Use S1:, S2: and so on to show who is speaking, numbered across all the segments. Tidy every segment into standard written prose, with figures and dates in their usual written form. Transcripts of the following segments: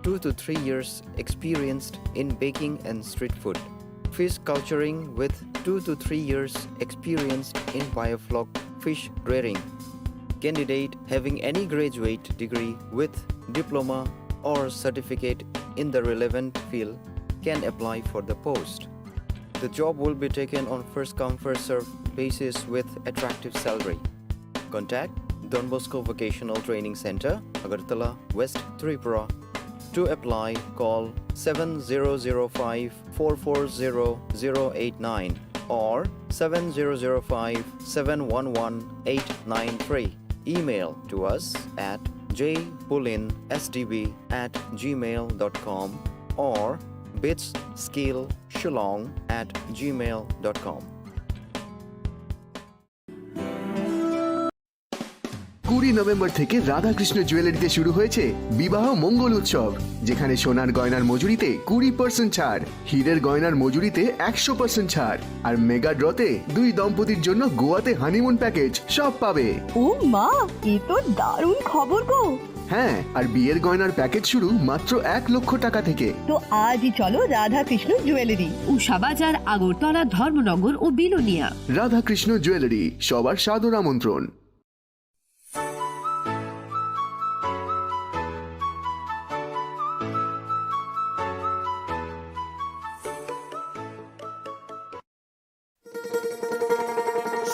S1: 2 to 3 years experienced in baking and street food. Fish culturing with 2 to 3 years experienced in biofloc fish rearing. Candidate having any graduate degree with diploma or certificate in the relevant field can apply for the post. The job will be taken on first-come, first-served basis with attractive salary. Contact Don Bosco Vocational Training Center, Agartala, West Tripura. To apply, call 7005 440 089 or 7005 711 893. Email to us at jpulinsdb@gmail.com or bitsskillshillong@gmail.com.
S2: 20 November থেকে রাধাকৃষ্ণ জুয়েলারিতে শুরু হয়েছে বিবাহ মঙ্গল উৎসব, যেখানে সোনার গয়নার মজুরিতে 20% ছাড়, হীরের গয়নার মজুরিতে 100% ছাড়, আর মেগা ড্রতে 2 দম্পতির জন্য গোয়াতে হানিমুন প্যাকেজ সব পাবে।
S3: ও মা, এ তো দারুণ খবর গো।
S2: হ্যাঁ, আর বিয়ের গয়নার প্যাকেজ শুরু মাত্র 1 লক্ষ টাকা থেকে।
S3: তো আজই চলো রাধাকৃষ্ণ জুয়েলারি,
S4: উষা বাজার, আগরতলা, ধর্মনগর ও বিলোনিয়া।
S2: রাধাকৃষ্ণ জুয়েলারি, সবার সাদর আমন্ত্রণ।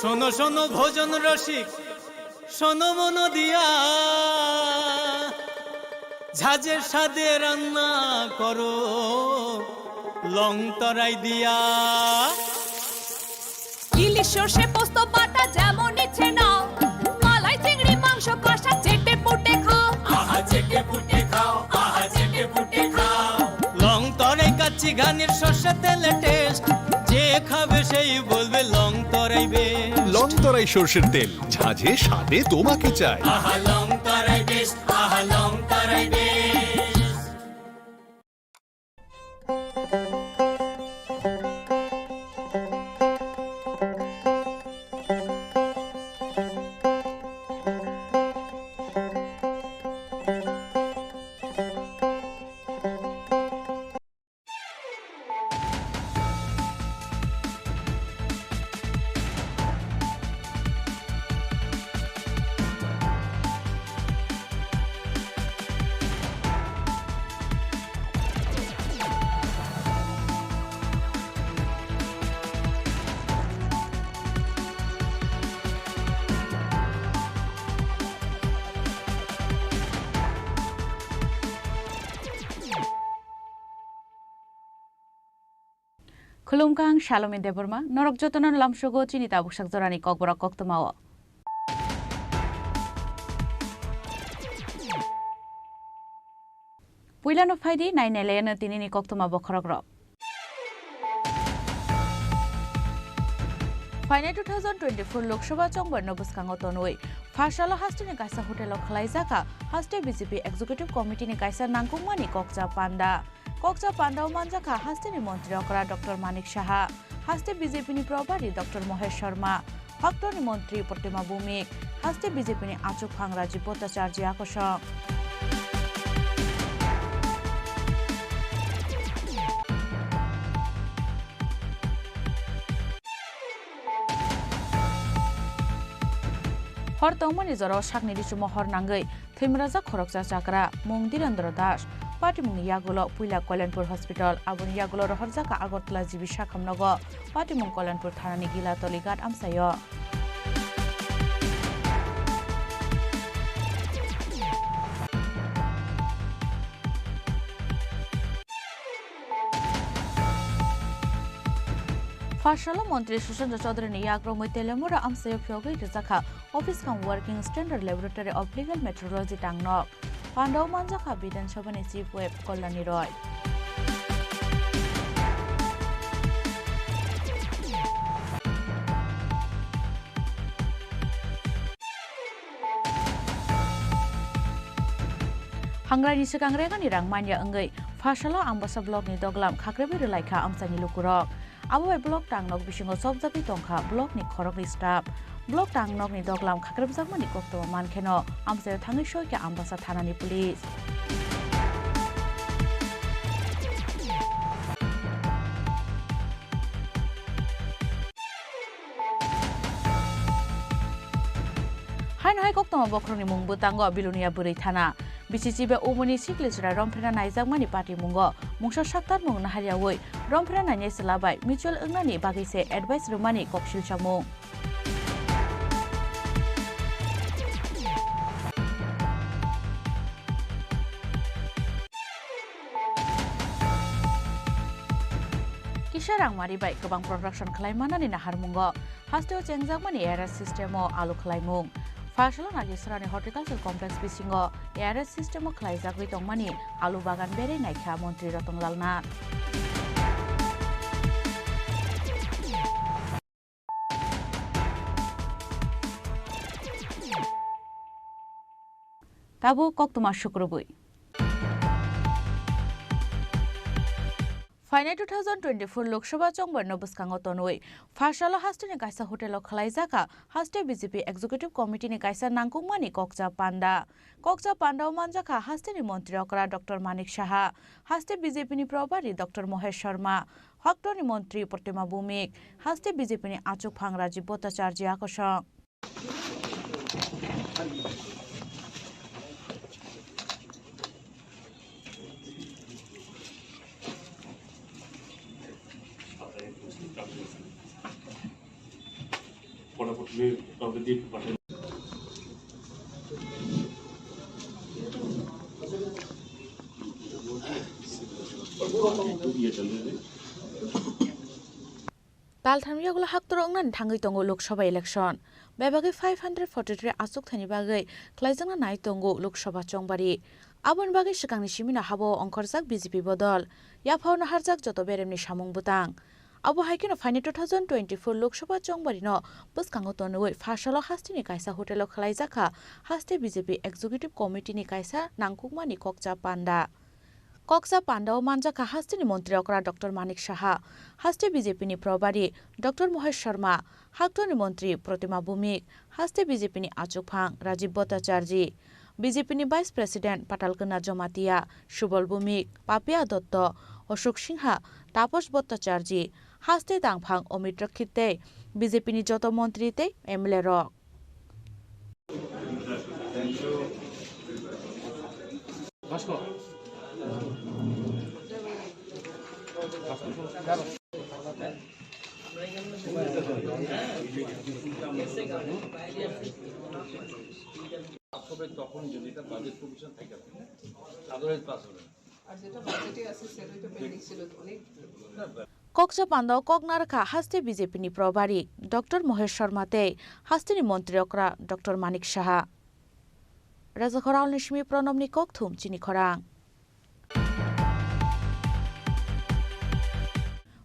S5: শোনো শোনো ভোজন রসিক, শোনো মন দিয়া, ঝাঁঝের সাদে রান্না করো লং তরাই দিয়া।
S6: ইলিশ সর্ষে পোস্ত বাটা যেমন ইচ্ছে নাও, মালাই চিংড়ি মাংস কষা চেটে পুটে খাও,
S5: আহা চেটে পুটে খাও, আহা চেটে পুটে খাও। লং তরাই কাচ্চি ঘানির সর্ষে তেলে টেস্ট, যে খাবে সেই বলবে লং তরাই বেশ।
S7: লং তরাই সর্ষের তেল, ঝাঁঝে স্বাদে তোমাকে চাই।
S5: আহা লং তরাই বেশ, আহা লং তরাই বেশ।
S8: Khulumkang Shalom Deborma, Norok Jotonan Lamshogo, Chini Tabukshak Zorani Kokborok Koktomawa. Puilano Faidi, 9 Elena Tinini Koktoma Bokorogro. Final 2024 Lok Sabha Chongbar Nobuskango Tonoi, Fashala Hastini Kaisa Hotel of Kalaizaka, Haste BJP Executive Committee ni Kaisa Nangkumani Kokja Panda. Kokja Panda Manjaka Hastini Montri Okra Dr. Manik Shaha, Haste BJP ni Probari Dr. Mohesh Sharma, Hakto ni Montri Portima Bumik, Haste BJP ni Achuk Hangraji Potacharji Akoshok. Hor Tomani Zoro Shakni Mohor Nangai, Thimraza Khorokja Chakra, Mung Direndra Das, Party Mung Yagulo, Puila Kolanpur Hospital, Abun Yagulo Horzaka Agotla Jibi Shakam Nogo, Party Mung Kolanpur Tharani Gila Toligat Amsayo. Fashala Montri Sushant Chaudhary ni Yagro Moitelemura Amsayo Pyogai Rizaka, Office Come Working Standard Laboratory of Legal Metrology Tangnok, Pandau Manjaka Bidan Shabani Chief Web Kolani Roy. Hangrai ni Sekangrega ni Rangmanya Engai, Fashala Ambasa Blog ni Doglam, Kakrebi Relaika Amsani Lukurok. Abai blok tangnok bisingo sobjati tongkha blok ni khorok ni staff blok tangnok ni doglam khakrabjakma ni kokto mankheno amsayo thangi soike ambasa thanani police Hai koktoma bokroni mungbu tango bilunia buri thana. BCC be umuni siklisra romphena naijagmani party mungo. Mungsa saktar mung nahariawoi. Romphena nanye selabai mutual engnani bagi se advice rumani koksil chamung. Kisarang mari bai kebang production khlaimanani nahar mungo. Hasteo chengjagmani ARS system o alu khlaimung. Fashion Nagisrani Horticulture Complex Bisingo, ARS system of Klaizak with Omani, Alubagan Berry Naika Montri Rotong Lalnat. Tabu Koktuma Shukrubui. Final 2024 Lok Sabha Chongbar Nobuskango Tonoi. Fashala Hastini Kaisa Hotel of Khlaizaka, Haste BJP Executive Committee ni Kaisa Nangkungmani Kokja Panda. Kokja Panda Manjaka Hastini Montri Okra Dr. Manik Shaha, Haste BJP ni Probari Dr. Mohesh Sharma, Hakto ni Montri Portima Bumik, Haste BJP ni Achuk Phang Rajiv Bhattacharjee Akosong. Talthamiyagula haktorongnan thangai tongo Lok Sabha election. Bebagi 543 asuk thani bagai klaijangna nai tongo Lok Sabha Chongbari. Abon bagai sikangni simina habo ongkorjak BJP bodol. Yaphawna harjak joto beremni samung butang. Abo haikino final 2024 Lok Sabha Chongbari no buskango tonoi Fashala Hastini Kaisa Hotel o Khlaijaka Haste BJP Executive Committee ni Kaisa Nangkukmani Kokja Panda. Kokja Panda o Manjaka Hastini Montri Okra Dr. Manik Shaha, Haste BJP ni Probari Dr. Mohesh Sharma, Hakto ni Montri Portima Bumik, Haste BJP ni Achuk Phang Rajiv Bhattacharjee, BJP ni Vice President Patalkana Jomatia, Shubal Bumik, Papia Dotto, Ashok Singha, Taposh Bhattacharjee, Haste Dangphang Omit Rakhite, BJP ni Joto Montri te MLA Rock.
S9: তখন যদি এটা budget provision থাকে otherwise pass হবে আর যেটা বাজেটে আছে সেটা pending ছিল অনেক
S8: Kokja Panda Kognarka Haste BJP ni Probari Dr. Mohesh Sharma te Haste ni Montri Okra Dr. Manik Shaha. Raja Khoral Nishmi Pronomni Kokthum Chini Khorang.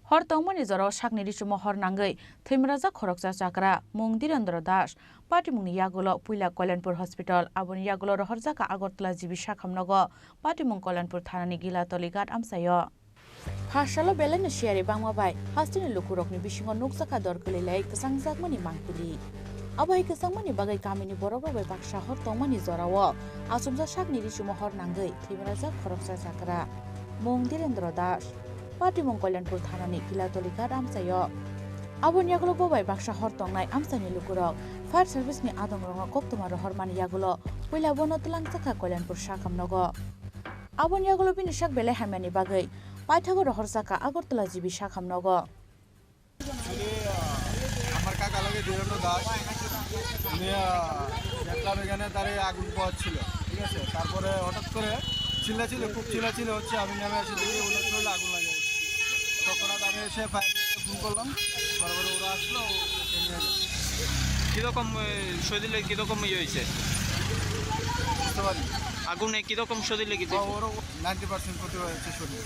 S8: Hor tongmani jaro sakni risu mohor nangai thimraja khorokja chakra mung Direndra Das party mungni yagulo puila Kolyanpur Hospital aboni yagulo rohorjaka Agartala jibi sakhamnogo party mung Kolyanpur thanani gila toligat amsayo Fashala belene shiari bangma bai hastini lukurokni bisingo nuksaka dorkuli lai kesangjagmani mangpili abai kesangmani bagai kamini borobo bai baksa hor tongmani jarawo asumja sakni risu mohor nangai thimraja khorokja chakra mung Direndra Das Party mong Kolyanpur thanani kilatoli ka ramsayo. Abon yagulo bobai baksa hor tongnai amsani lukurok. Fire service ni adong ronga koktuma rohor mani yagulo. Puila bono tulang saka Kolyanpur sakamnogo. Abon yagulo bini sak bele hamani bagai. Paithago rohor saka Agartala jibi sakamnogo.
S10: আমার কাকা লাগে ধীরেন্দ্র দাস উনি দেখলাম এখানে তার আগুন পাওয়া ছিল ঠিক আছে তারপরে হঠাৎ করে চিল্লাছিল খুব চিল্লাছিল হচ্ছে আমি নেমে এসে দেখি ওটা চলে আগুন লাগে তখন আমি এসে ফায়ার ফোন করলাম তারপরে ওরা আসলো ওকে নিয়ে গেল
S11: কিরকম শরীরে কিরকম হয়েছে
S10: বুঝতে পারি
S11: আগুনে কিরকম শরীরে লেগেছে
S10: ওরও 90% ক্ষতি হয়েছে শরীরে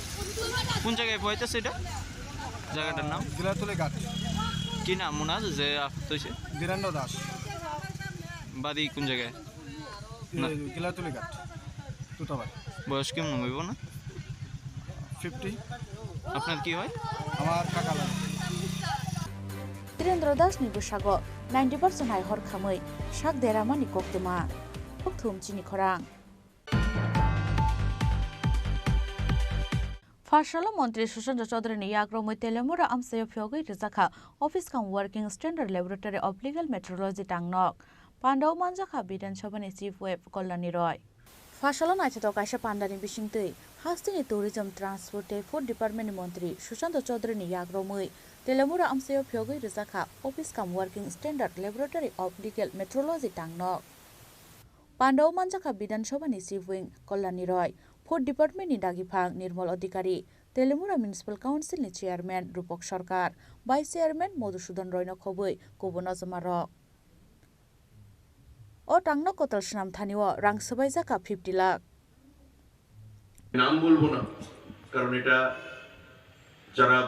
S11: কোন জায়গায় হয়েছে সেটা জায়গাটার নাম
S10: গিলাতলি ঘাট
S11: কি নাম ওনার যে আহত হয়েছে
S10: ধীরেন্দ্র দাস
S11: বাড়ি কোন জায়গায়
S10: গিলাতলি ঘাট তুতাবাড়ি
S11: বয়স কেমন হইব না
S10: 50
S11: আপনার কি হয়
S10: আমার কাকা লাগে
S8: Direndra Das ni busago 90% hai hor khamai sak deramani koktuma kokthum Chini Khorang. Fashala Montri Sushant Chaudhary ni yagromoi telemura amsayo phyogai rizakha office kam working standard laboratory of legal metrology tangnok Pandao manjaka Bidansabani Chief Whip Kolani Roy. Fashalon Achato Kaisha Pandani Bishingtui, Hastini Tourism Transport Food Department Montri, Shushanto Chodri ni Yagromui, Telemura Amseo Pyogi Rizaka, Office Cum Working Standard Laboratory of Legal Metrology Tangnok. Pandao manjaka Bidansabani Chief Wing Kolani Roy, Food Department ni Dagipang Nirmal Adhikari, Telemura Municipal Council ni Chairman Rupok Sarkar, Vice Chairman Modhusudan Roy Nokhobui, Kubunazamaro. O Tangno Kotal Shnam Thaniwa, Rang Sabaizaka 50 lakh.
S12: নাম বলবো না কারণ এটা যারা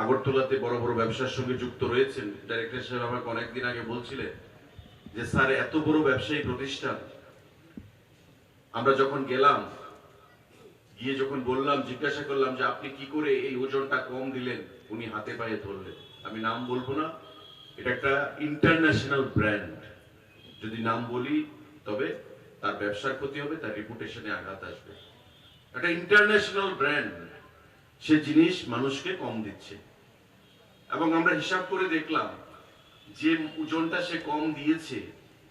S12: আগরতলাতে বড় বড় ব্যবসার সঙ্গে যুক্ত রয়েছেন ডাইরেক্টর সাহেব আমাকে অনেকদিন আগে বলছিলেন যে স্যার এত বড় ব্যবসায়ী প্রতিষ্ঠান আমরা যখন গেলাম গিয়ে যখন বললাম জিজ্ঞাসা করলাম যে আপনি কি করে এই ওজনটা কম দিলেন উনি হাতে পায়ে ধরলেন আমি নাম বলবো না এটা একটা ইন্টারন্যাশনাল ব্র্যান্ড যদি নাম বলি তবে তার ব্যবসার ক্ষতি হবে তার রেপুটেশনে আঘাত আসবে একটা ইন্টারন্যাশনাল ব্র্যান্ড সে জিনিস মানুষকে কম দিচ্ছে এবং আমরা হিসাব করে দেখলাম যে ওজনটা সে কম দিয়েছে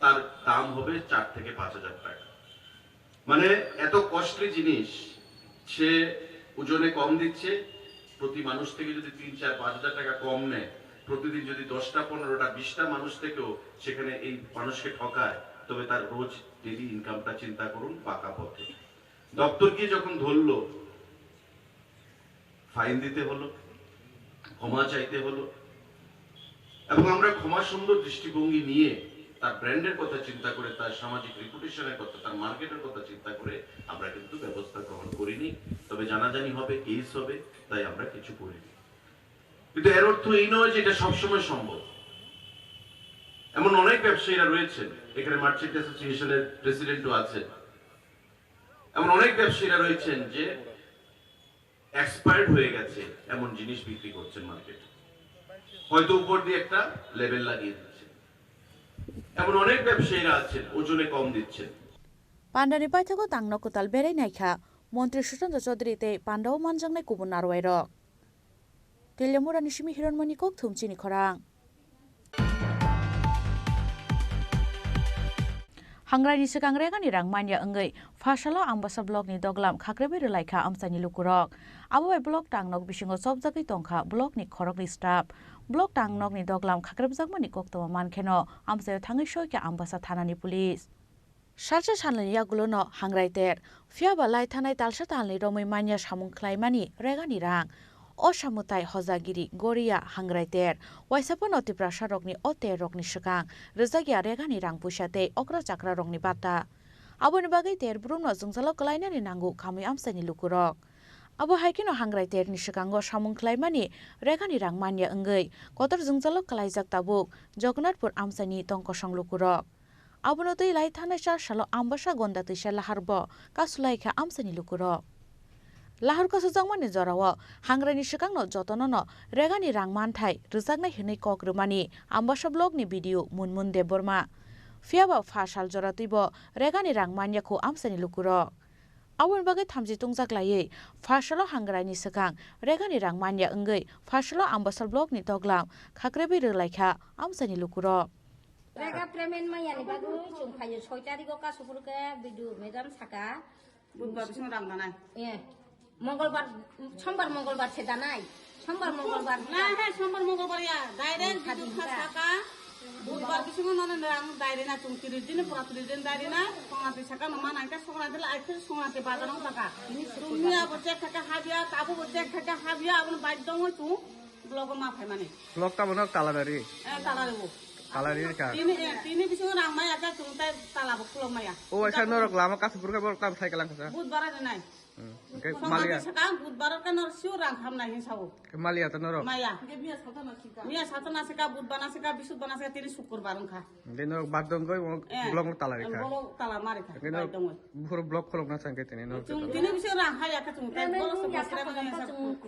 S12: তার দাম হবে 4 থেকে 5,000 টাকা মানে এত কস্টলি জিনিস সে ওজনে কম দিচ্ছে প্রতি মানুষ থেকে যদি 3-4-5,000 টাকা কম নেয় প্রতিদিন যদি 10টা 15টা 20টা মানুষ থেকেও সেখানে এই মানুষকে ঠকায় তবে তার রোজ ডেইলি ইনকামটা চিন্তা করুন পাকা পথে দপ্তর গিয়ে যখন ধরলো ফাইন দিতে হলো ক্ষমা চাইতে হলো এবং আমরা ক্ষমা সুন্দর দৃষ্টিভঙ্গি নিয়ে তার ব্র্যান্ডের কথা চিন্তা করে তার সামাজিক রেপুটেশনের কথা তার মার্কেটের কথা চিন্তা করে আমরা কিন্তু ব্যবস্থা গ্রহণ করিনি তবে জানাজানি হবে কেস হবে তাই আমরা কিছু করিনি কিন্তু এর অর্থ এই নয় যে এটা সবসময় সম্ভব এমন অনেক ব্যবসায়ীরা রয়েছেন এখানে মার্চেন্ট অ্যাসোসিয়েশনের প্রেসিডেন্টও আছেন এমন অনেক ব্যবসায়ীরা রয়েছেন যে এক্সপায়ার্ড হয়ে গেছে এমন জিনিস বিক্রি করছেন মার্কেটে হয়তো উপর দিয়ে একটা লেভেল লাগিয়ে দিচ্ছেন এমন অনেক ব্যবসায়ীরা আছেন ওজনে কম দিচ্ছেন
S8: Pandani Paithago Tangno Kotal Bere Naikha, Montri Shushanto Chodri Te Pandao Manjang Nai Kubun Narwairok. Telemura Nishimi Hiron Manikok Thum Chini Khorang. Hangrai ni sekang rega ni rang manya enggai fashala ambasa blog ni doglam khakrebe relaikha amsani lukurok abo blog tangnok bisingo sobjagi tongkha blog ni khorok ni staff blog tangnok ni doglam khakreb jakmani koktoma mankheno amsayo thangai soika ambasa thanani police Sarcha sanlani yagulono hangrai ter fiaba lai thanai talsa talni romoi manya samung khlaimani rega ni rang Osamutai Hozagiri, Goria, Hangraiter, Waisapon Otiprasha Rogni Ote Rogni Shakang, Rezagia Regani Rang Pushate, Okra Chakra Rogni Bata. Abon Bagaiter, Bruno Zungzalo Kalaina Nangu, Kami Amsani Lukurok. Abo Haikino Hangraiter Nishakango Shamun Klaimani, Regani Rang Manya Ungai, Kotor Zungzalo Kalaizak Tabuk, Jognatpur Amsani Tonkosong Lukurok. Abonotoi Laitanasha Shalo Ambasha Gondatisha Laharbo, Kasulaika Amsani Lukurok. Lahar ka sujangmani jorawo hangrani shikangno jotonono regani rangmanthai rijaknai hinai kokrumani ambasa blog ni video munmun deborma fiaba phasal joratuibo regani rangmanyakho amsani lukuro awon bagai thamji tungjaklai phasalo hangrani sikang regani rangmanya engai phasalo ambasa blog ni doglam khakrebi relaikha amsani lukuro
S13: Rega premen mayani bagu chungkhayo 6 tariko ka supurke video madam saka budbar bising ramdanai मंगलबार सोमवार मंगलबार से दानाई सोमवार मंगलबार ना है सोमवार मंगलबार या डायरेक्ट भिडियो खासा का बुधवार बिसिङो नन रां डायरेक्ट ना तुम 30 दिन पूरा 30 दिन डायरेक्ट ना संगाते सका नमा नाइका संगाते आइथे संगाते बाजाराव सका दुनिया बचेक थाका हाबिया ताबो बचेक थाका हाबिया अपन बाइक दङ तु ब्लग मा फाइ माने
S10: ब्लग ता बनो तालादारी
S13: तालादारी
S10: तालादारी का
S13: तिनी बिसिङो रां माया का तुंताय तालाबो खुलो माया
S10: ओ ऐसा नरक लामा कासपुरका बर काम साइकेल लांखा
S13: बुधबार नै
S10: Malia.
S13: Sekarang budbar kan harus siurang hamna hinsau.
S10: Malia tanoro.
S13: Maya. Mia satu nasika budbar nasika bisut nasika tiri syukur bareng kah.
S10: Dino badong koi blog tala reka.
S13: Blog tala marika.
S10: Dino buru blog kolok na sangke tini no.
S13: Tini bisirang haya ka tung. Bolo sepasre mana hinsau.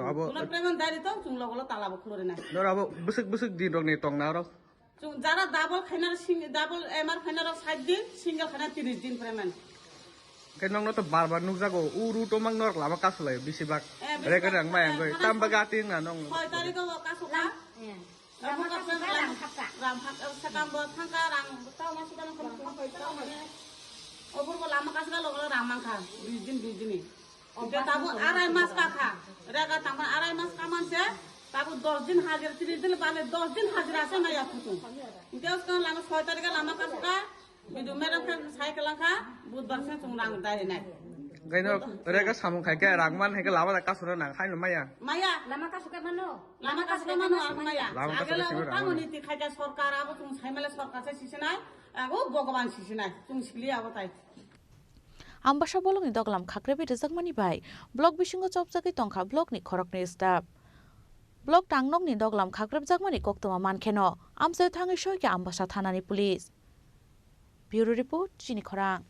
S10: Abo.
S13: Tuna preman dari tau tung logolo tala bukulore na.
S10: Nor abo busuk di rong ni tong naro.
S13: Tung jara double khainar double MR khainar 7 din single khainar 30 din preman.
S10: Kenong no to barbar nugjago uru to mang nor lama kasulai bisibak reka rang mayang goi tam bagatin na nong
S13: 6 tariko kasuka ওপর লামা কাছে গেল রামাং খা 20 দিন 20 দিনই এটা তাবো আড়াই মাস কাখা রেগা তামা আড়াই মাস কামানছে তাবো 10 দিন হাজিরা 30 দিন বাদে 10 দিন হাজিরা আছে না ইয়াকুতু ইতেস কোন লামা 6 তারিখে লামা কাকা বিদু মেরা সাইকেল খা বুধবার সে তুম রাং দাই নাই
S10: গাইনো রেগা সামু খাইকে রাগমান হেকে লাবা কাসুরা না খাইনো মাইয়া
S13: মাইয়া লামা কাসুকে মানো আর মাইয়া আগেলা তামনিতি খাইকা সরকার আবো তুম সাইমালে সরকার সে সিসে নাই আগো ভগবান সিসে নাই তুম সিলি আবো তাই
S8: Ambasa bolong ni doglam khakre bi rizak mani bai blog bisingo chopjaki tongkha blog ni khorok ni staff blog tangnok ni doglam khakre jak mani koktoma mankheno amsai thangi shoi ke ambasa thanani police bureau report Chini Khorang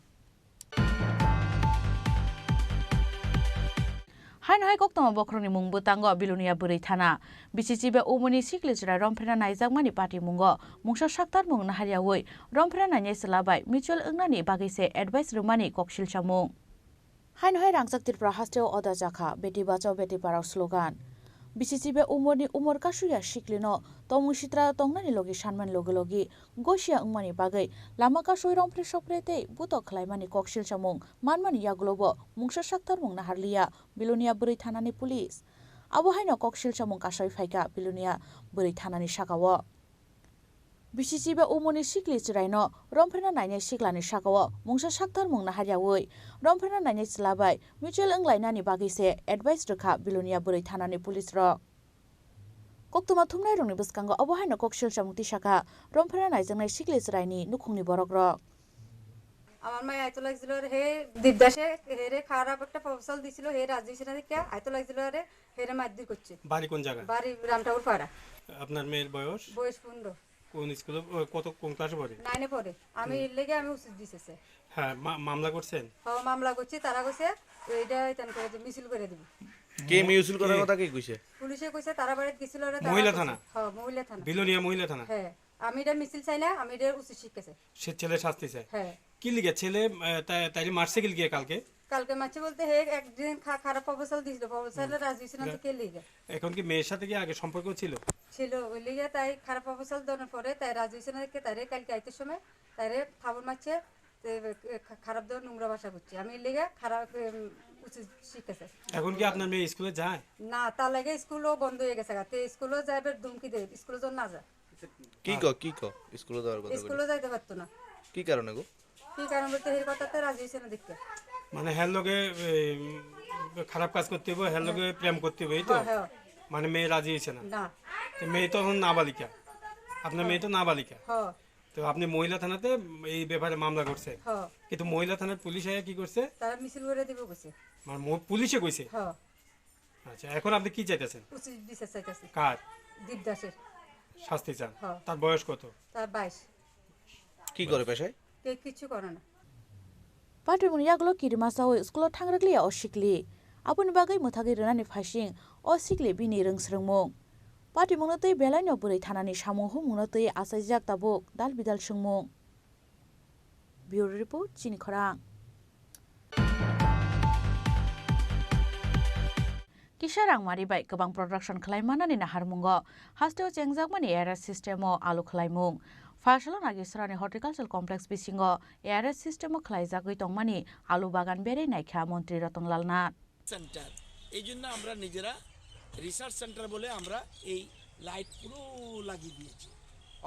S8: Hai koktoma bokroni mungbu tango bilunia buri thana bisichibe umuni siklejra romphena naijak mani party mungo mungsa saktar mung naharia woi romphena nainai selabai mutual ungnani bagise advice rumani koksil chamung Hai rangsak Tripura hasteo oda jakha beti bachao beti parao slogan bisichibe umorni umor kasuya siklino tomungsitra tongnani logi sanman logi gosia ungmani bagai lama kasoi rompre soprete buto khlaimani koksil chamung manmani yaglobo mungsa saktar mung naharlia bilunia buri thanani police abo haino koksil chamung kasoi phaika bilunia buri thanani sakawo bisichibe umoni sikli chiraino romphena nainai siklani sakawo mungsa saktar mung naharya woi romphena nainai chilabai mutual unglainani bagise advice rekha bilunia buri thanani police rok koktoma thumnai rongni buskango abo haino koksil chamung tisaka romphena naijangnai sikli chiraini nukhungni borok rok
S14: আমার মাই আইতো লাগছিল হে দিবদাসে হেরে খারাপ একটা proposal দিছিল হে রাজি ছিল না আইতো লাগছিল রে হেরে মারধর করছে
S10: বাড়ি কোন জায়গা
S14: বাড়ি রামঠাকুর পাড়া
S10: আপনার মেয়ের বয়স
S14: 15
S10: কোন স্কুলে কোন ক্লাসে পড়ে
S14: 9 এ পড়ে আমি লেগে আমি উচিত দিতেছে
S10: হ্যাঁ মামলা করছেন
S14: হ্যাঁ মামলা করছি তারা কইছে এইটা তেন করে মিছিল করে দিব
S11: কে মিউজিক করার কথা কি কইছে
S14: পুলিশে কইছে তারা বাড়িতে গিয়েছিল রে
S10: মহিলা থানা
S14: হ্যাঁ মহিলা থানা
S10: বিলোনিয়া মহিলা থানা
S14: হ্যাঁ আমি এটা মিছিল চাই না আমি এটা উচিত শিখেছে
S10: সে ছেলে শাস্তি চায়
S14: হ্যাঁ
S10: কি লিখে ছেলে তাইলে মারছে কি লিখে
S14: কালকে মারছে বলতে হে একদিন খারাপ প্রপোজাল দিছিল প্রপোজালে রাজি ছিল না কে লিখে
S10: এখন কি মেয়ের সাথে কি আগে সম্পর্ক ছিল
S14: ওই লিগে তাই খারাপ প্রপোজাল দেওয়ার পরে তাই রাজি ছিল না তাইরে কালকে আইতে সময় তাইরে থাবর মারছে খারাপ দেওয়ার নোংরা ভাষা করছে আমি লিগে খারাপ উচিত শিখেছে
S10: এখন কি আপনার মেয়ে স্কুলে যায়
S14: না তার লাগে স্কুলও বন্ধ হয়ে গেছে স্কুলও যাবে ধুমকি দেয় স্কুলে যখন না যায়
S11: কি স্কুলে যাওয়ার কথা
S14: স্কুলে যাইতে পারতো না
S11: কি কারণে
S14: কি কারণ বলতে এই কথাতে রাজি হইছে না দেখতে
S10: মানে হের লগে খারাপ কাজ করতে হবে হের লগে প্রেম করতে হবে এই তো মানে মেয়ে রাজি হইছে না
S14: না
S10: তো মেয়ে তো নাবালিকা আপনার মেয়ে তো নাবালিকা
S14: হ্যাঁ
S10: তো আপনি মহিলা থানাতে এই ব্যাপারে মামলা করছে
S14: হ্যাঁ
S10: কিন্তু মহিলা থানার পুলিশ আয়া কি করছে
S14: তারা মিছিল করে দিব কইছে
S10: মানে পুলিশে কইছে
S14: হ্যাঁ
S10: আচ্ছা এখন আপনি কি চাইতেছেন
S14: উচিত বিচার চাইতেছি
S10: কার
S14: দীপদাসের
S10: শাস্তি চান তার বয়স কত
S14: তার 22
S11: কি করে পেশায়
S14: কে কিছু করে না
S8: Patrimon yaglo kirmasa o school thangragli o shikli apun bagai muthagi rani phasing o sikli bini rengsrengmong Patrimon tei belai no burai thanani samohu mungno tei asaijak tabuk dal bidal sengmong Bureau report Chini Khorang Kisarang mari bai kebang production khlaimanani naharmungo hasteo chengjak ARS system o alu khlaimung Fashalon agisrani horticultural complex bisingo ARS system o khlaijagoi tongmani alu bagan bere naikha মন্ত্রী Ratanlal Nath
S15: centre এইজন্য আমরা নিজেরা research centre বলে আমরা এই light পুরো লাগিয়ে দিয়েছি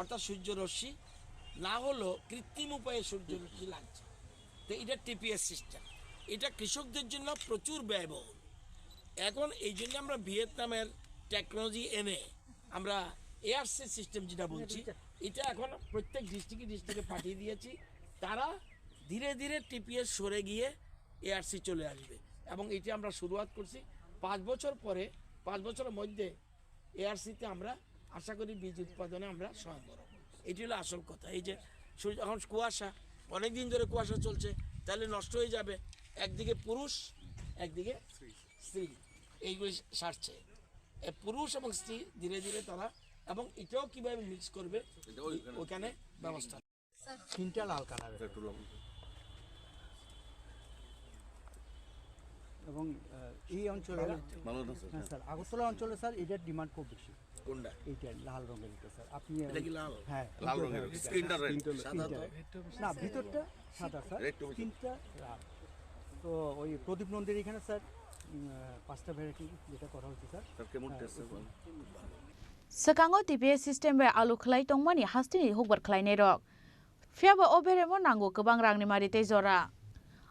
S15: অর্থাৎ সূর্যরশ্মি না হলো কৃত্রিম উপায়ে সূর্যরশ্মি লাগছে তো এটা টিপিএস সিস্টেম এটা কৃষকদের জন্য প্রচুর ব্যয়বহুল এখন এই জন্য আমরা ভিয়েতনামের টেকনোলজি এনে আমরা এআরসি সিস্টেম যেটা বলছি এটা এখন প্রত্যেক ডিস্ট্রিক্টে পাঠিয়ে দিয়েছি তারা ধীরে ধীরে টিপিএস সরে গিয়ে এআরসি চলে আসবে এবং এটি আমরা শুরুয়াত করছি 5 বছর পরে 5 বছরের মধ্যে এআরসিতে আমরা আশা করি বীজ উৎপাদনে আমরা সহায় করব এটি হলো আসল কথা এই যে এখন কুয়াশা অনেক দিন ধরে কুয়াশা চলছে তাহলে নষ্ট হয়ে যাবে একদিকে পুরুষ একদিকে স্ত্রী এইগুলি সারছে পুরুষ এবং স্ত্রী ধীরে ধীরে তারা এবং এটাও কিভাবে মিক্স করবে ওখানে ব্যবস্থা
S10: তিনটা লাল কালার এবং এই অঞ্চলে স্যার আগরতলা অঞ্চলে স্যার এটার ডিমান্ড খুব বেশি
S15: কোনটা
S10: এইটা লাল রঙের এটা স্যার আপনি
S15: এটা কি লাল
S10: হ্যাঁ
S7: লাল রঙের স্ক্রিনটা রেড
S15: সাদা তো
S10: না ভিতরটা সাদা স্যার স্ক্রিনটা লাল তো ওই প্রদীপ নন্দীর এখানে স্যার 5টা ভ্যারাইটি যেটা করা হচ্ছে স্যার
S7: কেমন test
S8: Sekango TPS system be alu khlai tongmani hastini hukbar khlainai rok. Fiaba oberemo nango kebang rangni mari tei jora.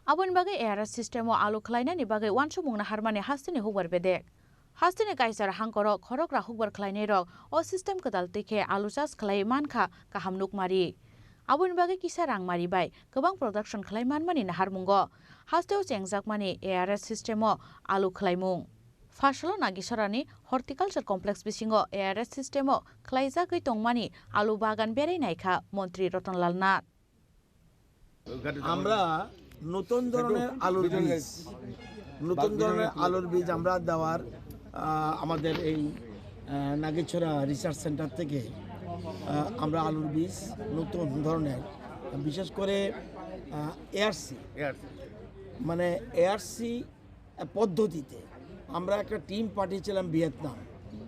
S8: Abon bagai ARS system o alu khlainani bagai wansumungna harmani hastini hukbar bedek. Hastini kaisar hangkoro khorokra hukbar khlainai rok o system kedal tike alu chas khlai mankha kaham nukmari. Abon bagai kisa rang mari bai kebang production khlai manmani naharmungo. Hasteo chengjakmani ARS system o alu khlaimung. Fashalo nagisarani horticulture complex bisingo ARS system o khlaijagoi tongmani alu bagan berai naikha মন্ত্রী রতনলাল নাথ
S15: আমরা নতুন ধরনের আলুর বীজ আমরা দেওয়ার আমাদের এই নাগেছড়া রিসার্চ সেন্টার থেকে আমরা আলুর বীজ নতুন ধরনের বিশেষ করে এআরসি মানে এআরসি পদ্ধতিতে আমরা একটা টিম পাঠিয়েছিলাম ভিয়েতনাম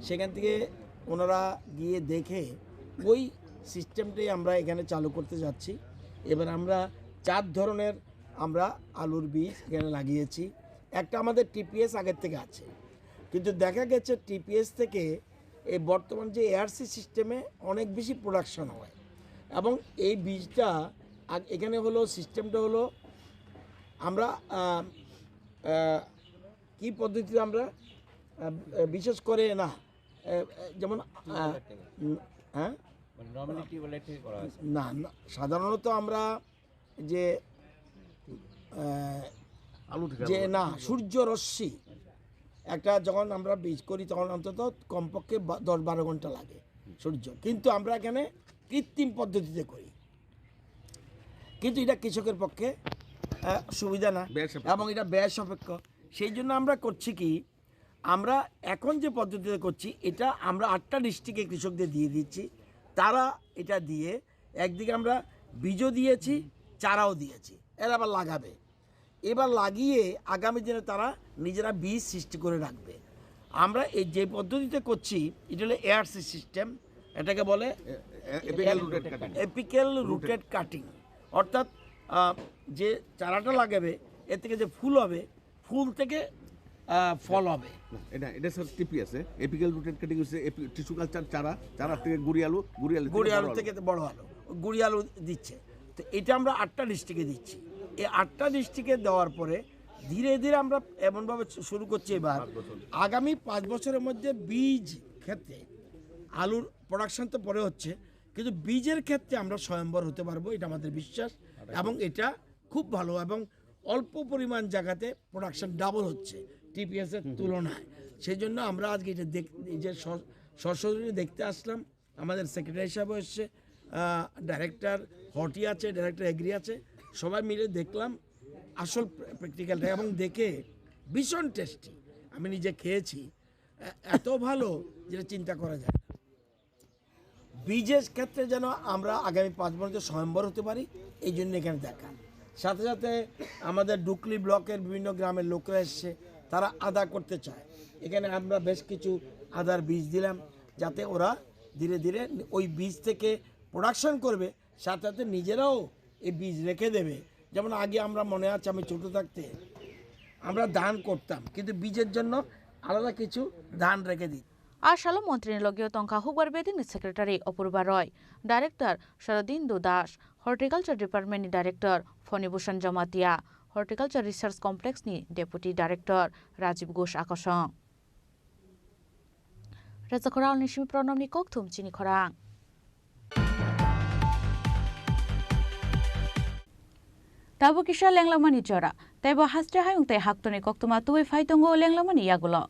S15: সেখান থেকে ওনারা গিয়ে দেখে ওই সিস্টেমটাই আমরা এখানে চালু করতে যাচ্ছি এবার আমরা 4 ধরনের আমরা আলুর বীজ এখানে লাগিয়েছি একটা আমাদের টিপিএস আগের থেকে আছে কিন্তু দেখা গেছে টিপিএস থেকে এই বর্তমান যে এআরসি সিস্টেমে অনেক বেশি প্রোডাকশন হয় এবং এই বীজটা এখানে হলো সিস্টেমটা হলো আমরা কি পদ্ধতিতে আমরা বিশেষ করে না যেমন হ্যাঁ না সাধারণত আমরা যে না সূর্য রশ্মি একটা যখন আমরা বীজ করি তখন অন্তত কমপক্ষে 10-12 ঘন্টা লাগে সূর্য কিন্তু আমরা এখানে কৃত্রিম পদ্ধতিতে করি কিন্তু এটা কৃষকের পক্ষে সুবিধা না এবং এটা ব্যয় সাপেক্ষ সেই জন্য আমরা করছি কি আমরা এখন যে পদ্ধতিতে করছি এটা আমরা 8টা ডিস্ট্রিক্টে কৃষকদের দিয়ে দিচ্ছি তারা এটা দিয়ে একদিকে আমরা বীজও দিয়েছি চারাও দিয়েছি এরা আবার লাগাবে এবার লাগিয়ে আগামী দিনে তারা নিজেরা বীজ সৃষ্টি করে রাখবে আমরা এই যে পদ্ধতিতে করছি এটা হলো এআরসি সিস্টেম এটাকে বলে এপিক্যাল রুটেড কাটিং অর্থাৎ যে চারাটা লাগাবে এর থেকে যে ফুল হবে ফুল থেকে ফল হবে
S7: এটা sir TPS apical rooted cutting হচ্ছে টিস্যু কালচার চারা থেকে গুড়ি আলু
S15: থেকে বড় আলু গুড়ি আলু দিচ্ছে তো এটা আমরা 8টা ডিস্ট্রিক্টে দিচ্ছি এই 8টা ডিস্ট্রিক্টে দেওয়ার পরে ধীরে ধীরে আমরা এমনভাবে শুরু করছি এবার আগামী 5 বছরের মধ্যে বীজ ক্ষেত্রে আলুর প্রোডাকশন তো পরে হচ্ছে কিন্তু বীজের ক্ষেত্রে আমরা স্বয়ম্বর হতে পারবো এটা আমাদের বিশ্বাস এবং এটা খুব ভালো এবং অল্প পরিমাণ জায়গাতে প্রোডাকশন ডাবল হচ্ছে টিপিএস এর তুলনায় সেই জন্য আমরা আজকে এটা যে সশরীরে দেখতে আসলাম আমাদের সেক্রেটারি সাহেব এসছে ডাইরেক্টর হর্টি আছে ডাইরেক্টর এগ্রি আছে সবাই মিলে দেখলাম আসল প্র্যাকটিক্যালটা এবং দেখে ভীষণ টেস্টি আমি নিজে খেয়েছি এত ভালো যেটা চিন্তা করা যায় না বীজের ক্ষেত্রে যেন আমরা আগামী 5 বছর স্বয়ম্বর হতে পারি এই জন্য এখানে দেখা সাথে সাথে আমাদের ডুকলি ব্লকের বিভিন্ন গ্রামের লোকরা এসছে তারা আদা করতে চায় এখানে আমরা বেশ কিছু আদার বীজ দিলাম যাতে ওরা ধীরে ধীরে ওই বীজ থেকে প্রোডাকশন করবে সাথে সাথে নিজেরাও এই বীজ রেখে দেবে যেমন আগে আমরা মনে আছে আমি ছোটো থাকতে আমরা ধান করতাম কিন্তু বীজের জন্য আলাদা কিছু ধান রেখে দিই
S8: Ashalo Montri Logio Tonka Hubar Beding Secretary Opurba Roy, Director Sharadindu Das, Horticulture Department Director Fonibushan Jamatia, Horticulture Research Complex ni Deputy Director Rajiv Ghosh Akosong. Reza Koral Nishimi Pronom ni Koktum Chini Khorang. Tabu Kisha Lenglamani Jora, Tebo Hastre Hayung Te Haktoni Koktuma Tui Faitongo Lenglamani Yagulo.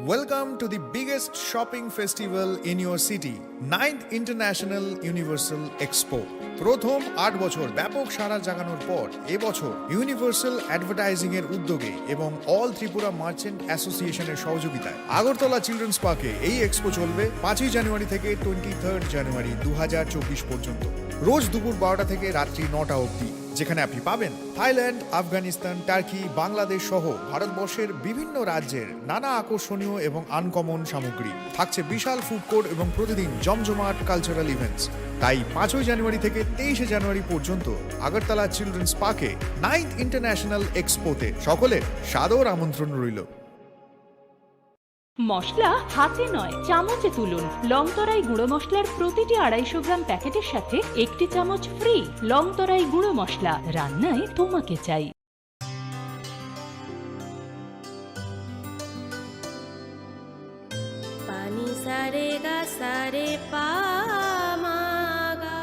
S16: Welcome to the biggest shopping festival in your city, 9th International Universal Expo. প্রথম 8 বছর ব্যাপক সাড়া জাগানোর পর এবছর universal advertising এর উদ্যোগে এবং all Tripura merchant অ্যাসোসিয়েশনের সহযোগিতায় আগরতলা চিলড্রেন্স পার্কে এই এক্সপো চলবে 5ই জানুয়ারি থেকে 23 জানুয়ারি 2024 পর্যন্ত। রোজ দুপুর 12টা থেকে রাত্রি 9টা অবধি, যেখানে আপনি পাবেন থাইল্যান্ড, আফগানিস্তান, টার্কি, বাংলাদেশ সহ ভারতবর্ষের বিভিন্ন রাজ্যের নানা আকর্ষণীয় এবং আনকমন সামগ্রী। থাকছে বিশাল ফুড কোর্ট এবং প্রতিদিন জমজমাট কালচারাল ইভেন্টস। তাই 5ই জানুয়ারি থেকে 23 জানুয়ারি পর্যন্ত আগরতলা চিলড্রেন্স পার্কে 9th ইন্টারন্যাশনাল এক্সপোতে সকলের সাদর আমন্ত্রণ রইল।
S17: মশলা হাতে নয় চামচে তুলুন। লংতরাই গুঁড়ো মশলার প্রতিটি 250 গ্রাম প্যাকেটের সাথে 1টি চামচ ফ্রি। লংতরাই গুঁড়ো মশলা, রান্নায় তোমাকে চাই।
S18: পানি সারে গা সারে পা মা গা।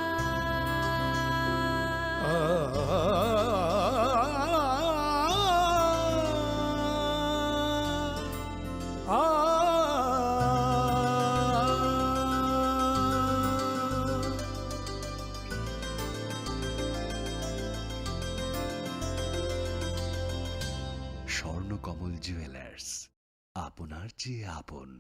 S19: স্বর্ণকমল জুয়েলার্স, আপনার চেয়ে আপন।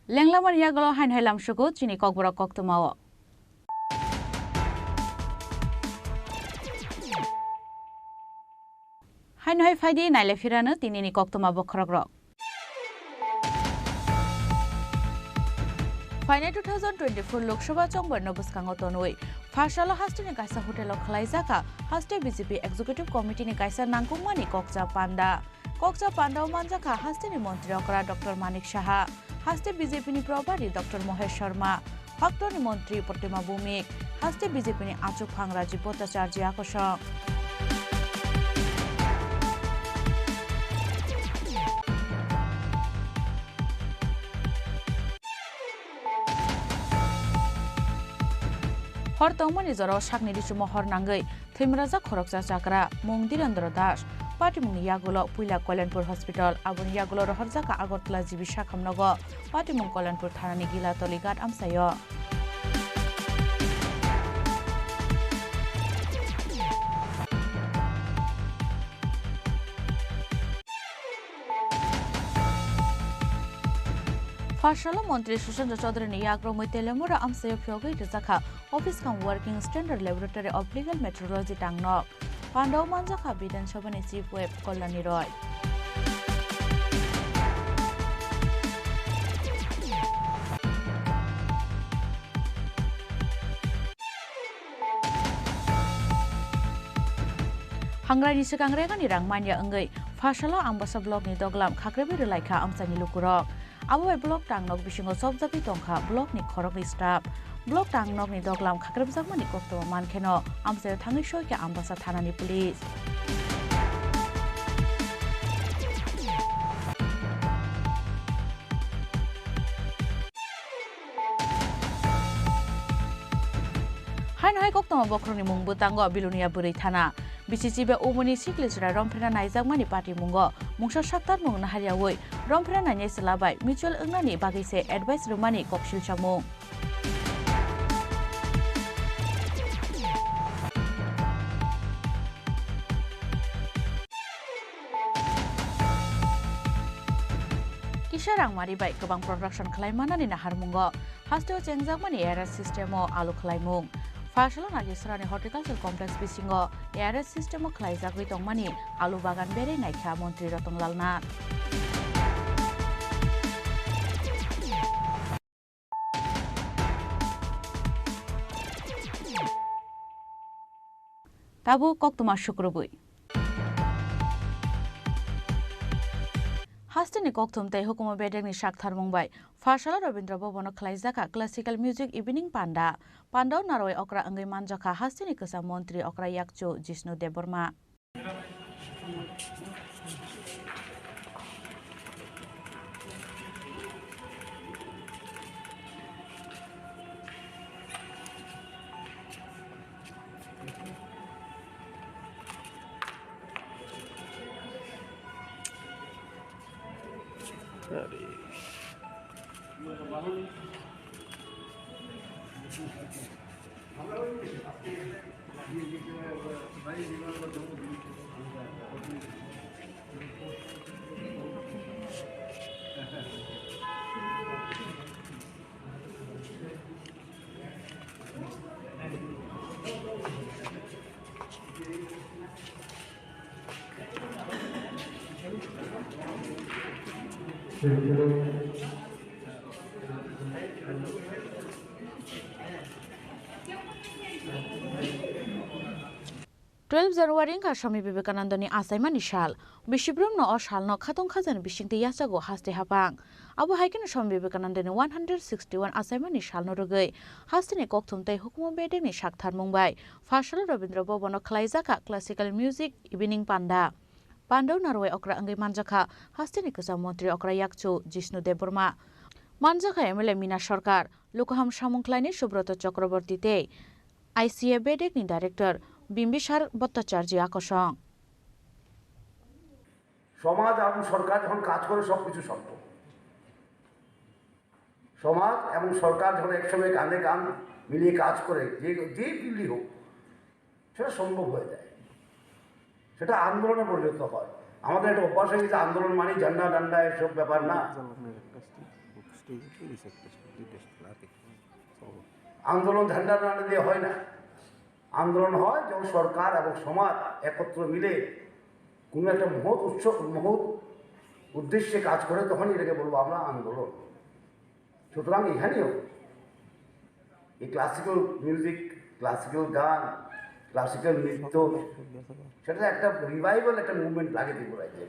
S8: লেংলামার ইয়াগল হাইন হাইলাম সুগো চিনি ককবরক কক্তমাও হাইন হাই ফাইদি নাইলে ফিরানো তিনিনি কক্তমা বখরগ্রক ফাইনাল 2024 লোকসভা চংবর নবস্কাঙ্গ তনই ফার্সাল হাস্টিনি কাইসা হোটেল খলাইজাকা হাস্টে বিজেপি এক্সিকিউটিভ কমিটিনি কাইসা নাংকুমানি ককজা পান্ডাও মানজাকা হাস্টিনি মন্ত্রী অকরা ডক্টর মানিক সাহা হাস্টে বিজেপিনি প্রভারী ডক্টর মহেশ শর্মা ফাক্টনি মন্ত্রী প্রতিমা ভৌমিক হাস্টে বিজেপিনি আচুক ফাং রাজীব ভট্টাচার্য আকর্ষক हर तंगमनि जराव साकनि दिसु महर नांगै थैमराजा खरकजा चाकरा मुं धीरेन्द्र दास पार्टी मुंनि यागुल पुइला कल्याणपुर हस्पिटाल आबुनि यागुल रहरजाका आगरतला जिबि साखामनग पार्टी मुं कल्याणपुर थानानि गिलातलि गाट आमसायो फार्साल मंत्री सुशांत चौधरी याग्रमय तेलेमुरा आमसायो फियोगै रजाखा office cum working standard laboratory of legal metrology टांगनक पांडव मानजाखा विधानसभानि चीफ वेब कल्याणी रॉय हांग्रानि सिगांग्रेगानि रांमानिया अंगै फार्साल आंबासा ब्लॉकनि दगलाम खाख्रेबि रलायखा आमसानि लुकुरक आबोय ब्लॉक टांगनक बिसिङाव सबजाबि तंखा ब्लॉकनि खरकनि स्टाफ ब्लॉक टांगनकनि दगलाम खाख्रेबजाकमानि कक्तमा मानखेनो आमसायाव थाङै सयके आंबासा थानानि पुलिस हाइन हाय कक्तमा बख्रनि मुंबो तांग बिलुनिया बुरै थाना बिसिसिबे उमुनि सिक्लिसरा रमफ्रेना नायजाकमानि पार्टी मुंग मुंसा साक्तार मुं नाहारियावै रमफ्रेना नायनाय सलाबाय मिउचुअल अंगनानि बागैसे एडभाइस रुमानि कक्सिल सामुं किशोर आंमारिबाय गोबां प्रडाक्शन खालायमानानि नाहारमुंग हास्टेव चेंजाकमानि एआरएस सिस्टेमाव आलु खालायमुं फार्साल नागिसरानि हर्टिकालचार कम्प्लेक्स बिसिङ एआरएस सिस्टेमाव खालायजागै दंमानि आलु बागान बेरे नायखा मन्त्री रतनलाल नाथ ताबु कक्तमा शुक्रबुई हास्टेनि कक्तम तै हुकुम बेडेगनि साकथार मुंबाय फार्साल रवीन्द्र भवन खलाइजाका क्लासिकल म्यूजिक इवनिंग पांडाव नारय अक्रा अंगै मानजाका हास्टेनि कसा मंत्री अक्रा याकचो Jishnu Debbarma January ka Swami Vivekanandani asaimani shal bishibrum no shal no khatong khajan bishingti yasago haste hapang abo haikin Swami Vivekanandani 161 asaimani shal no rugai hastene kokthumtai hukmo bedeni shakthar mumbai Fashal Rabindra Bhobono khlaijaka classical music evening panda Pandau narwai okra angai manjaka hastene kasa mantri okra yakchu Jishnu Deborma manjaka MLA Mina Sarkar Lokaham Samungklaini Subroto Chakraborty te ICA bedek ni director Bimbisara Bhattacharya আকর্ষণ
S20: সমাজ এবং সরকার যখন কাজ করে সবকিছু সম্ভব সমাজ এবং সরকার যখন একসঙ্গে কাঁধে কাঁধ মিলিয়ে কাজ করে যে ফিল্ডই হোক সেটা সম্ভব হয়ে যায় সেটা আন্দোলনে পরিণত হয় আমাদের একটা অভ্যাস হয়ে গেছে আন্দোলন মানে ঝান্ডা ডান্ডা এসব ব্যাপার না আন্দোলন ঝান্ডা ডান্ডা দিয়ে হয় না আন্দোলন হয় যখন সরকার এবং সমাজ একত্র মিলে কোনো একটা মহৎ উদ্দেশ্যে কাজ করে তখন এটাকে বলবো আমরা আন্দোলন সুতরাং এখানেও এই ক্লাসিক্যাল মিউজিক ক্লাসিক্যাল গান ক্লাসিক্যাল নৃত্য সেটা একটা রিভাইভাল একটা মুভমেন্ট লাগে ত্রিপুরায় যে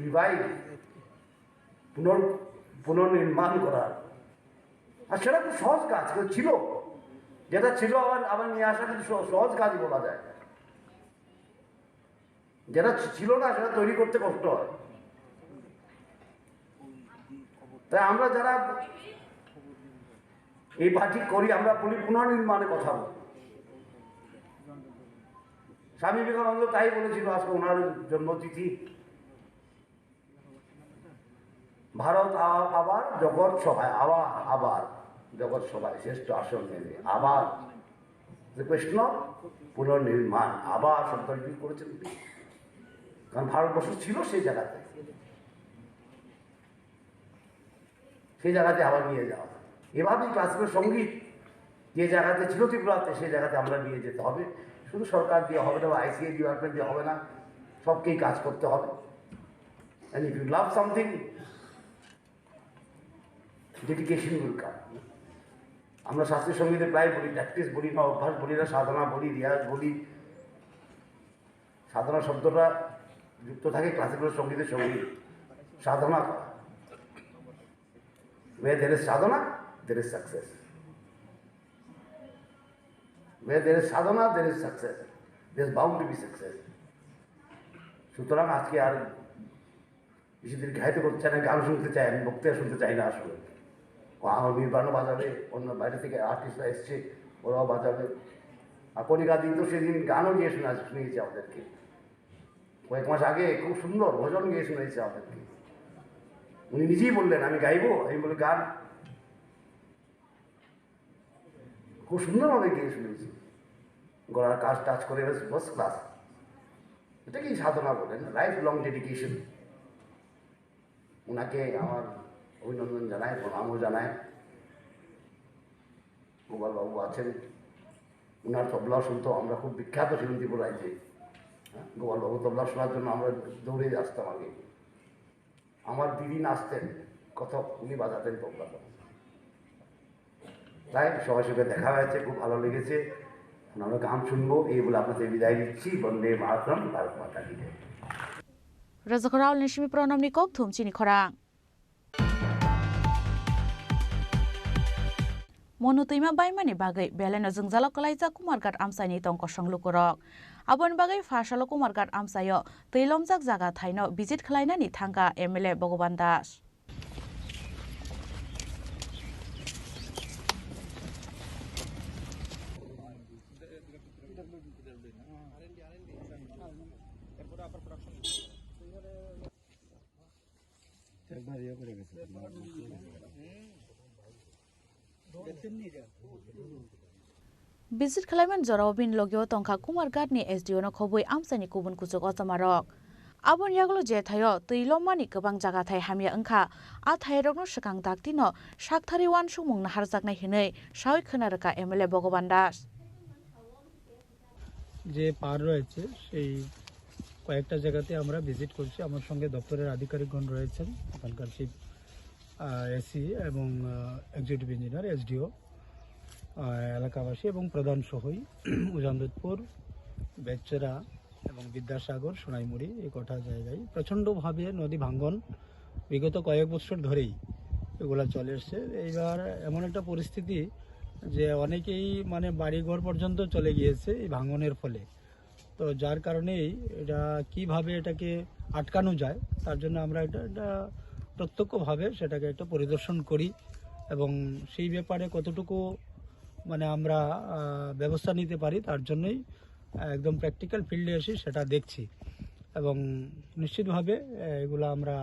S20: রিভাইভ পুনর্নির্মাণ করার আর সেটা খুব সহজ কাজ ছিল যেটা ছিল আবার নিয়ে আসা কিন্তু সহজ কাজই বলা যায় যেটা ছিল না সেটা তৈরি করতে কষ্ট হয় তাই আমরা যারা এই পার্টি করি আমরা পুনর্নির্মাণের কথা বলি স্বামী বিবেকানন্দ তাই বলেছিল আজকে ওনার জন্মতিথি ভারত আবার জগৎ সভায় আবার জগৎ সভায় শ্রেষ্ঠ আসন নেবে আবার কৃষ্ণ পুনর্নির্মাণ আবার শব্দ ইউজ করেছেন কারণ ভারতবর্ষ ছিল সেই জায়গাতে আবার নিয়ে যাওয়া এভাবেই ক্লাসিক্যাল সঙ্গীত যে জায়গাতে ছিল ত্রিপুরাতে সেই জায়গাতে আমরা নিয়ে যেতে হবে শুধু সরকার দিয়ে হবে না বা ICA ডিপার্টমেন্ট দিয়ে হবে না সবকেই কাজ করতে হবে and if you love something dedication will come আমরা শাস্ত্রীয় সঙ্গীতে প্রায় বলি প্র্যাকটিস বলি না অভ্যাস বলি না সাধনা বলি রিয়াজ বলি সাধনা শব্দটা যুক্ত থাকে ক্লাসিক্যাল সঙ্গীতের সঙ্গে সাধনা করা where there is sadhana there is success where there is sadhana there is success there is bound to be success সুতরাং আজকে আর বেশি দিন ঘাইত করতে চাই না গান শুনতে চাই আমি বক্তৃতা শুনতে চাই না আসলে আমার নির্বাণও বাজাবে অন্য বাইরে থেকে আর্টিস্টরা এসছে ওরাও বাজাবে আর কণিকা দিন তো সেদিন গানও গিয়ে শুনিয়েছে আমাদেরকে কয়েক মাস আগে খুব সুন্দর ভজন গিয়ে শুনিয়েছে আমাদেরকে উনি নিজেই বললেন আমি গাইবো আমি বলি গান খুব সুন্দরভাবে গিয়ে শুনেছি গলার কাজ টাচ করে ফার্স্ট ক্লাস এটাকেই সাধনা বলেন লাইফ লং ডেডিকেশন ওনাকে আমার অভিনন্দন জানায় প্রণামও জানায় গোপালবাবু আছেন ওনার তবলা শুনতো আমরা খুব বিখ্যাত ছিলাম ত্রিপুরায় যে গোপালবাবু তবলা শোনার জন্য আমরা দৌড়ে আসতাম আগে আমার দিদি নাচতেন কথা উনি বাজাতেন তবলা তাই সবার সঙ্গে দেখা হয়েছে খুব ভালো লেগেছে আমরা গান শুনবো এই বলে আপনাদের বিদায় দিচ্ছি বন্দে মাতরম ভারত মাতা কি জয়
S8: Razakoral Nishimi Pronam Nikok Thum Chini Khorang Monutima Baimani Bagai Belena Zungzalo Kalaiza Kumargat Amsani Tong Kosong Lukurok Abon Bagai Fashalo Kumargat Amsayo Tilomzak Zaga Thaino Visit Klaina Ni Thanga MLA Bogobandas Visit Clement Zorobin Logio Tonka Kumar Gadni SDO no Kobui Amsani Kubun Kusuk Otamarok. Abon Yaglo Jetayo, Tuilomani Kabang Jagatai Hamia Unka, Athairogno Shakang Daktino, Shaktari Wan Shumung Naharzakna Hine, Shawi Kanaraka Emile Bogobandas.
S21: যে পার রয়েছে সেই কয়েকটা জায়গাতে আমরা visit করছি। আমার সঙ্গে দপ্তরের আধিকারিকগণ রয়েছেন, ওখানকার চিফ এসি এবং এক্সিকিউটিভ ইঞ্জিনিয়ার এসডিও, এলাকাবাসী এবং প্রধান সহই উজানদুতপুর, বেচেরা এবং বিদ্যাসাগর, সোনাইমুড়ি এই কটা জায়গায় প্রচণ্ডভাবে নদী ভাঙ্গন বিগত কয়েক বছর ধরেই এগুলা চলে এসছে। এইবার এমন একটা পরিস্থিতি যে অনেকেই মানে বাড়িঘর পর্যন্ত চলে গিয়েছে এই ভাঙনের ফলে। তো যার কারণেই এটা কিভাবে এটাকে আটকানো যায় তার জন্য আমরা এটা প্রত্যক্ষভাবে সেটাকে একটা পরিদর্শন করি এবং সেই ব্যাপারে কতটুকু মানে আমরা ব্যবস্থা নিতে পারি তার জন্যই একদম প্র্যাকটিক্যাল ফিল্ডে এসে সেটা দেখছি এবং নিশ্চিতভাবে এগুলো আমরা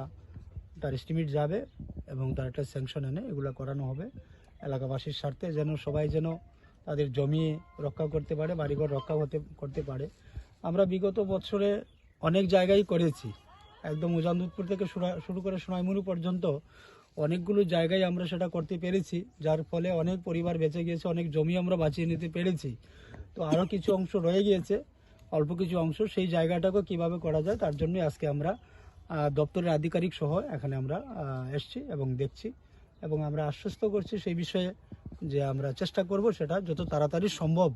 S21: তার এস্টিমেট যাবে এবং তার একটা স্যাংশন এনে এগুলো করানো হবে এলাকাবাসীর স্বার্থে, যেন সবাই যেন তাদের জমি রক্ষা করতে পারে, বাড়িঘর রক্ষা করতে পারে। আমরা বিগত বছরে অনেক জায়গায় করেছি, একদম উজানদুতপুর থেকে শুরু করে সোনাইমুড়ি পর্যন্ত অনেকগুলো জায়গায় আমরা সেটা করতে পেরেছি, যার ফলে অনেক পরিবার বেঁচে গিয়েছে, অনেক জমি আমরা বাঁচিয়ে নিতে পেরেছি। তো আরও কিছু অংশ রয়ে গিয়েছে, অল্প কিছু অংশ, সেই জায়গাটাকে কিভাবে করা যায় তার জন্যই আজকে আমরা দপ্তরের আধিকারিক সহ এখানে আমরা এসছি এবং দেখছি এবং আমরা আশ্বস্ত করছি সেই বিষয়ে যে আমরা চেষ্টা করব সেটা যত তাড়াতাড়ি সম্ভব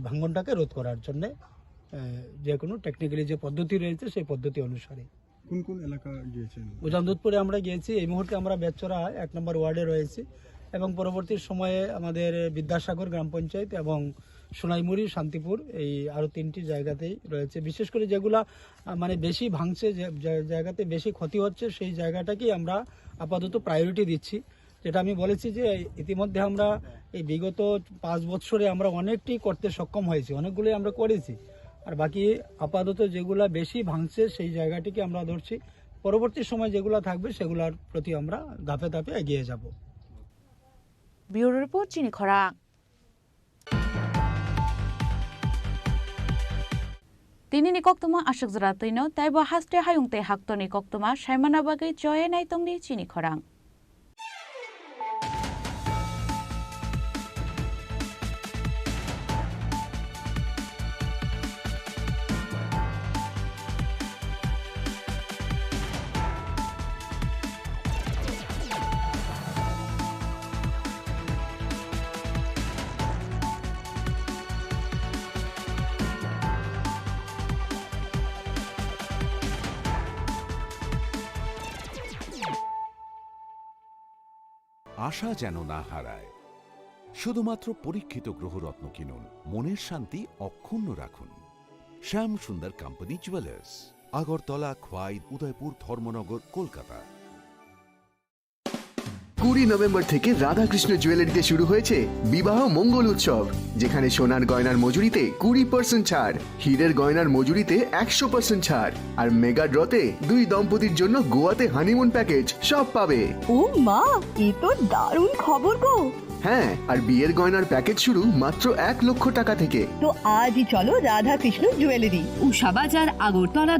S21: ভাঙনটাকে রোধ করার জন্যে, যে কোনো টেকনিক্যালি যে পদ্ধতি রয়েছে সেই পদ্ধতি অনুসারে।
S10: কোন কোন এলাকা গিয়েছেন?
S21: উজানদুতপুরে আমরা গিয়েছি, এই মুহূর্তে আমরা বেচরা 1 নম্বর ওয়ার্ডে রয়েছি এবং পরবর্তী সময়ে আমাদের বিদ্যাসাগর গ্রাম পঞ্চায়েত এবং সোনাইমুড়ি, শান্তিপুর এই আরও 3টি জায়গাতেই রয়েছে। বিশেষ করে যেগুলা মানে বেশি ভাঙছে, যে জায়গাতে বেশি ক্ষতি হচ্ছে সেই জায়গাটাকেই আমরা আপাতত প্রায়োরিটি দিচ্ছি। যেটা আমি বলেছি যে ইতিমধ্যে আমরা এই বিগত 5 বছরে আমরা অনেকটি করতে সক্ষম হয়েছি, অনেকগুলোই আমরা করেছি, আর বাকি আপাতত যেগুলা বেশি ভাঙছে সেই জায়গাটিকে আমরা ধরছি। পরবর্তী সময় যেগুলো থাকবে সেগুলোর প্রতি আমরা ধাপে ধাপে এগিয়ে যাব।
S8: ব্যুরো রিপোর্ট, চিনি খরাং। Tinini koktuma ashik zratino taibo haste hayungte haktoni koktuma shaimana bagai joye nai tongdi Chini Khorang.
S19: আশা যেন না হারায়। শুধুমাত্র পরীক্ষিত গ্রহরত্ন কিনুন, মনের শান্তি অক্ষুণ্ণ রাখুন। শ্যাম সুন্দর company jewellers, Agartala, Khowai, Udaipur, Dharmanagar, Kolkata.
S2: 20 November থেকে রাধাকৃষ্ণ জুয়েলারিতে শুরু হয়েছে বিবাহ মঙ্গল উৎসব, যেখানে সোনার গয়নার মজুরিতে 20% ছাড়, হীরের গয়নার মজুরিতে 100% ছাড়, আর মেগা ড্রতে 2 দম্পতির জন্য গোয়াতে হানিমুন প্যাকেজ সব পাবে।
S3: ও মা, এ তো দারুণ খবর গো।
S2: হ্যাঁ, আর বিয়ের গয়নার প্যাকেজ শুরু মাত্র 1 লক্ষ টাকা থেকে।
S3: তো আজই চলো রাধাকৃষ্ণ জুয়েলারি,
S4: উষা বাজার, আগরতলা।